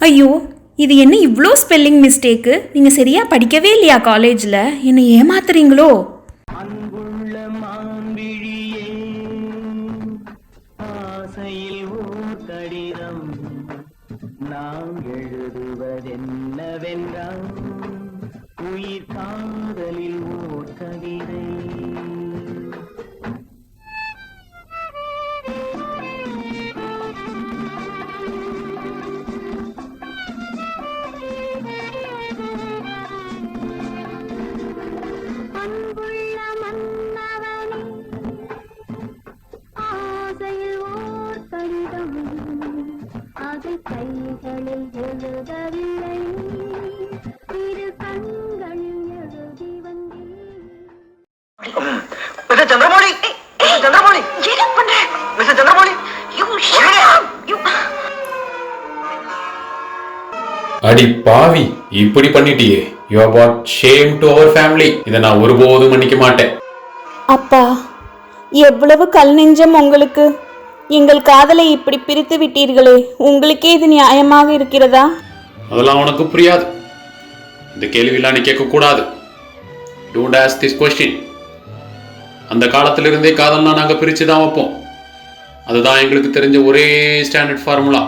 ஐயோ, இது என்ன இவ்வளோ ஸ்பெல்லிங் மிஸ்டேக்கு? நீங்கள் சரியாக படிக்கவே இல்லையா காலேஜில்? என்னை ஏமாத்துறீங்களோ? அன்புள்ள மான்விழியே, ஆசையில் ஓர் கடிதம் நாம் எழுதுவதென்னவென்றால் உயிர் காதலில் ஓர் கவிதை. கைகளில் எழுதவில்லை, இரு கண்களில் எழுதி வந்தேன். சந்திரமௌலி, சந்திரமௌலி, என்ன பண்ற? மிஸ்டர் சந்திரமௌலி, அடி பாவி, இப்படி பண்ணிட்டியே. You have brought shame to our family. இதை நான் ஒருபோதும் மன்னிக்க மாட்டேன். அப்பா, எவ்வளவு கல் நெஞ்சம் உங்களுக்கு! எங்கள் காதலை இப்படி பிரித்து விட்டீர்களே, உங்களுக்கே இது நியாயமாக இருக்கிறதா? அதெல்லாம் உனக்கு புரியாது. இந்த கேள்வியெல்லாம் நீ கேட்கக்கூடாது. Don't ask this question. அந்த காலத்திலிருந்தே காதல்னா நாங்கள் பிரித்து தான் வைப்போம். அதுதான் எங்களுக்கு தெரிஞ்ச ஒரே ஸ்டாண்டர்ட் ஃபார்முலா.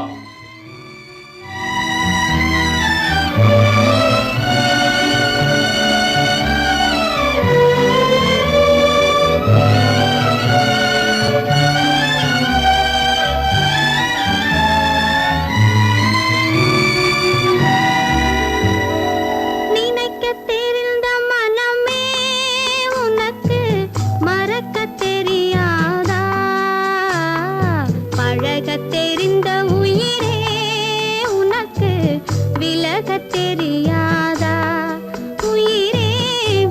தெரிந்த உயிரே, உனக்கு விலக தெரியாதா? உயிரே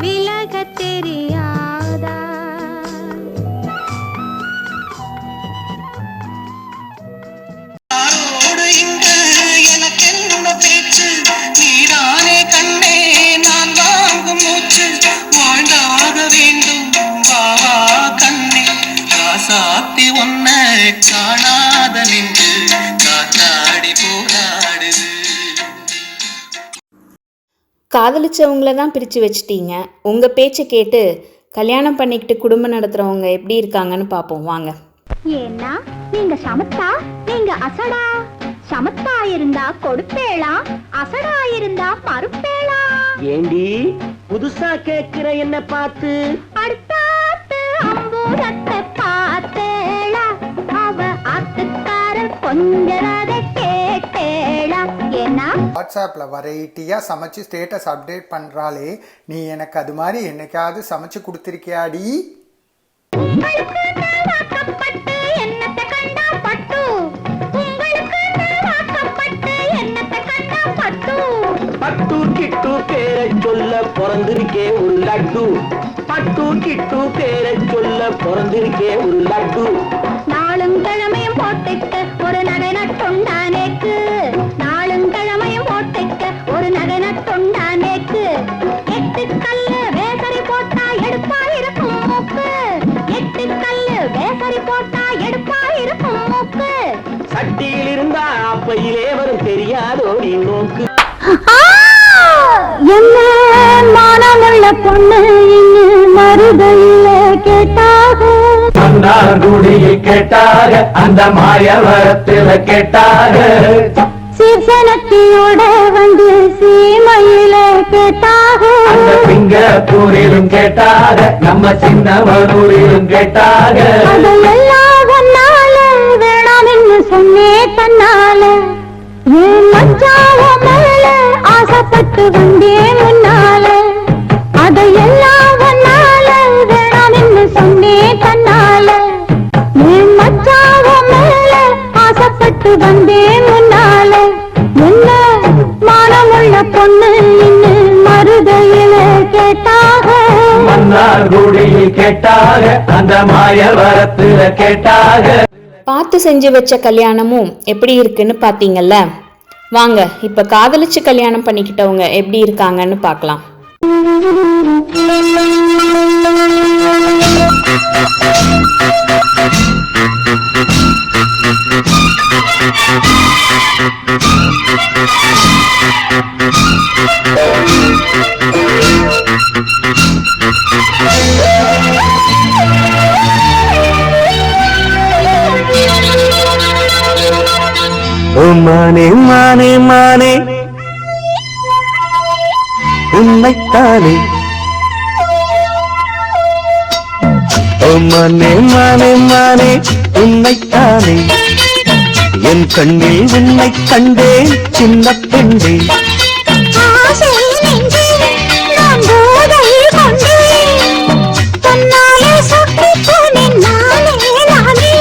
விலக தெரியாதா? இங்கு எனக்கு என்ன பேச்சு? நீதானே கண்ணே, நான் வாங்கும் மூச்சு. வாழ்ந்தாக வேண்டும் வா வா கண்ணே, காசாத்தி ஒன்ன காணாத நின்று காத்தாடி போராடுது. காதலிச்சவங்கள தான் பிரித்து வச்சிட்டீங்க. உங்கள் பேச்சை கேட்டு கல்யாணம் பண்ணிக்கிட்டு குடும்பம் நடத்துகிறவங்க எப்படி இருக்காங்கன்னு பார்ப்போம் வாங்க. ஏன்னா நீங்க சமத்தா, நீங்க அசடா. சமத்தா இருந்தா கொடுப்பேளா, அசடா இருந்தா மறுப்பேளா. ஏண்டி புதுசா கேட்கிற என்ன பார்த்து? அடுத்தாத்து அம்பூரத்தை பார்த்தேளா, அவ ஆத்துக்கார கொஞ்சரதை கேட்டேளா. ஏன்னா வாட்ஸ்அப்பில் வெரைட்டியாக சமைச்சு ஸ்டேட்டஸ் அப்டேட் பண்ணுறாளே, நீ எனக்கு அது மாதிரி என்னைக்காவது சமைச்சு கொடுத்துருக்கியாடி? பட்டு கிட்டு பேரை சொல்ல பிறந்திருக்கே ஒரு லட்டு. பட்டு கிட்டு பேரை சொல்ல பிறந்திருக்கே ஒரு லட்டு. நாளும் கிழமையும் போட்டுக்க ஒரு நகை நட்டுண்டானேக்கு. நாளும் கிழமையும் போட்டுக்க ஒரு நகை நட்டுண்டானேக்கு. 8 கல்லு வேசரி போட்டா எடுப்பா இருக்கும் மூக்கு. 8 கல்லு வேசரி போட்டா எடுப்பா இருக்கும் மூக்கு. சட்டியில் இருந்தா அப்பையிலே வரும் தெரியாதோடி நோக்கு. என்ன மானமுள்ள பொண்ணு இங்கு மருதையில கேட்டாக, மன்னார்குடியில் கேட்டாக, அந்த மாயவரத்தில் கேட்டாக, சீர்சனத்தியோட வந்து சீமையில கேட்டாக, அந்த சிங்கப்பூரிலும் கேட்டாக, நம்ம சின்னவனூரிலும் கேட்டாக. அதையெல்லாம் ஒன்னால வேணாம் என்று சொன்னே தன்னால. ஏன் மச்சாவ மேல ஆசைப்பட்டு வந்தே முன்னால. அதையெல்லாம் ஒன்னால வேணாம் என்று சொன்னே தன்னால. ஏன் மச்சாவ மேல ஆசைப்பட்டு வந்தே முன்னால. என்ன மானமுள்ள பொண்ணு இன்னு மருதையில கேட்டாக, மன்னார்குடியில் கேட்டாக, அந்த மாயவரத்துல கேட்டாக. பார்த்து செஞ்சு வச்ச கல்யாணமும் எப்படி இருக்குன்னு பார்த்தீங்கல்ல. வாங்க இப்போ காதலிச்சு கல்யாணம் பண்ணிக்கிட்டவங்க எப்படி இருக்காங்கன்னு பார்க்கலாம். ஓ மானே மானே மானே உன்னைத்தானே ஓ மானே மானே மானே உன்னைத்தானே என் கண்ணில் உன்னை கண்டேன் சின்ன பெண்ணே ஆசை நெஞ்சில் நான் போதை கொண்டேன் தன்னாலே சொக்கிப் போனேன் நானே நானே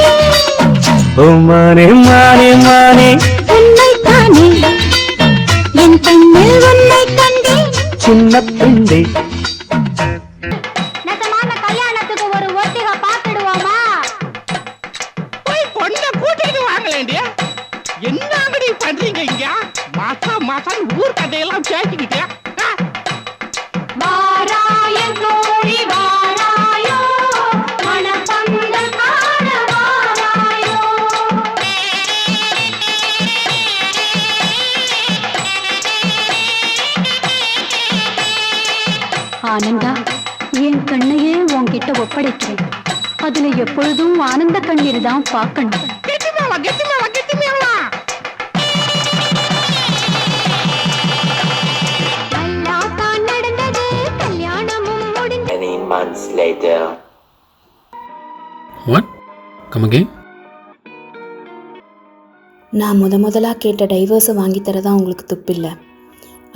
ஓ மானே மானே மானே உன்னைத்தானே என் கண்ணில் உன்னை கண்டேன் சின்ன பெண்ணே நெசமான கல்யாணத்துக்கு ஒரு ஒத்திகை பார்த்துடுவோமா போய் பொண்ணை கூட்டிட்டு வாங்கலேண்டியா என்ன அங்கடி பண்றீங்க இங்க மாசம் ஊர் கதையெல்லாம் பேசிக்கிட்டே வாராயன் தோழி வாராயோ மணப்பந்தல் காண வாராயோ ஆனந்தா என் கண்ணையே உன்கிட்ட ஒப்படைக்கிறேன் அதுல எப்பொழுதும் ஆனந்த கண்ணீர் தான் பார்க்கணும் கெட்டி மேளா நல்லா தான் நடந்தது கல்யாணமும் முடிந்தது Many months later. What? Come again? நான் முதலாக கேட்ட டைவர்ஸை வாங்கித்தரதான் உங்களுக்கு துப்பில்லை.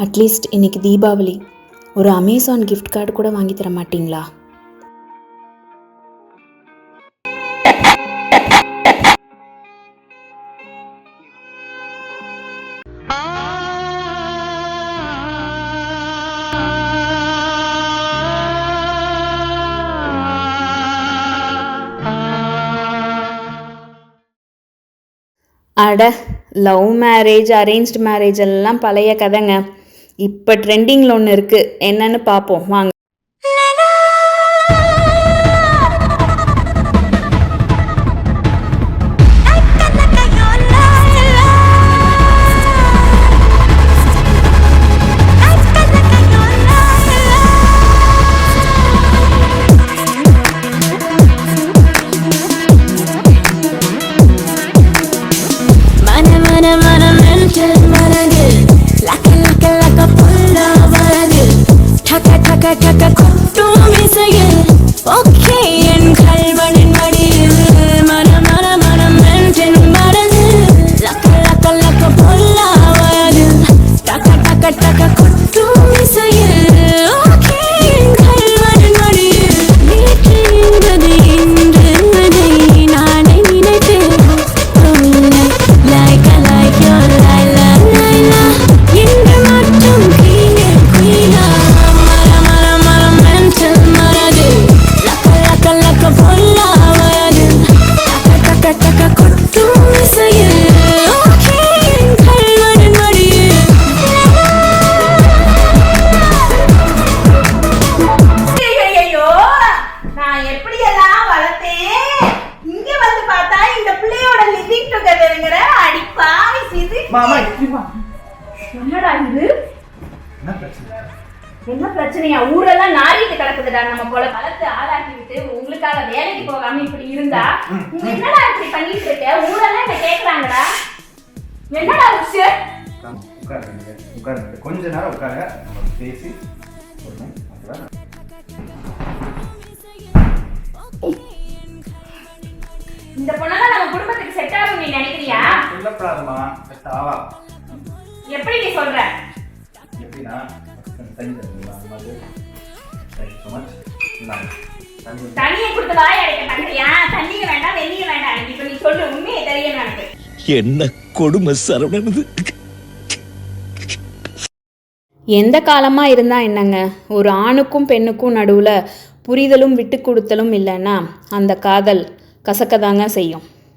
அட்லீஸ்ட் இன்னைக்கு தீபாவளி, ஒரு அமேசான் கிஃப்ட் கார்டு கூட வாங்கி தர மாட்டீங்களா? அட, லவ் மேரேஜ் அரேஞ்ச்டு மேரேஜ் எல்லாம் பழைய கதைங்க. இப்போ ட்ரெண்டிங்கில் ஒன்று இருக்குது, என்னன்னு பார்ப்போம் வாங்க. என்னடா இது? என்ன பிரச்சனையா? ஊரெல்லாம் நாரிட்டு கிடக்குதுடா. நம்ம போல வளர்த்து ஆளாக்கி விட்டு உங்களுக்காக வேலைக்கு போகாம இப்படி இருந்தா என்னடா இப்படி பண்ணிட்டு இருக்க? ஊரெல்லாம் என்ன கேக்குறாங்கடா. என்னடா விஷயம்? உட்காருங்க, கொஞ்ச நேரம் உட்காருங்க, நம்ம பேசி இந்த பொண்ணெல்லாம் நம்ம குடும்பத்துக்கு செட் ஆகும் நீ நினைக்கிறியா? சொல்லப்படாதமா, செட் ஆவா. எப்படி நீ சொல்ற? எப்படின்னா தண்ணியை கொடுத்து வாய் அடைக்க பண்றியா? தண்ணிய வேண்டாம் வெந்நீர் வேண்டாம். இப்ப நீ சொல்ற உண்மையை தெரியும் எனக்கு. என்ன கொடுமை சரவணனது. எந்த காலமாக இருந்தால் என்னங்க, ஒரு ஆணுக்கும் பெண்ணுக்கும் நடுவில் புரிதலும் விட்டு கொடுத்தலும் இல்லைன்னா அந்த காதல் கசக்கதாங்க செய்யும்.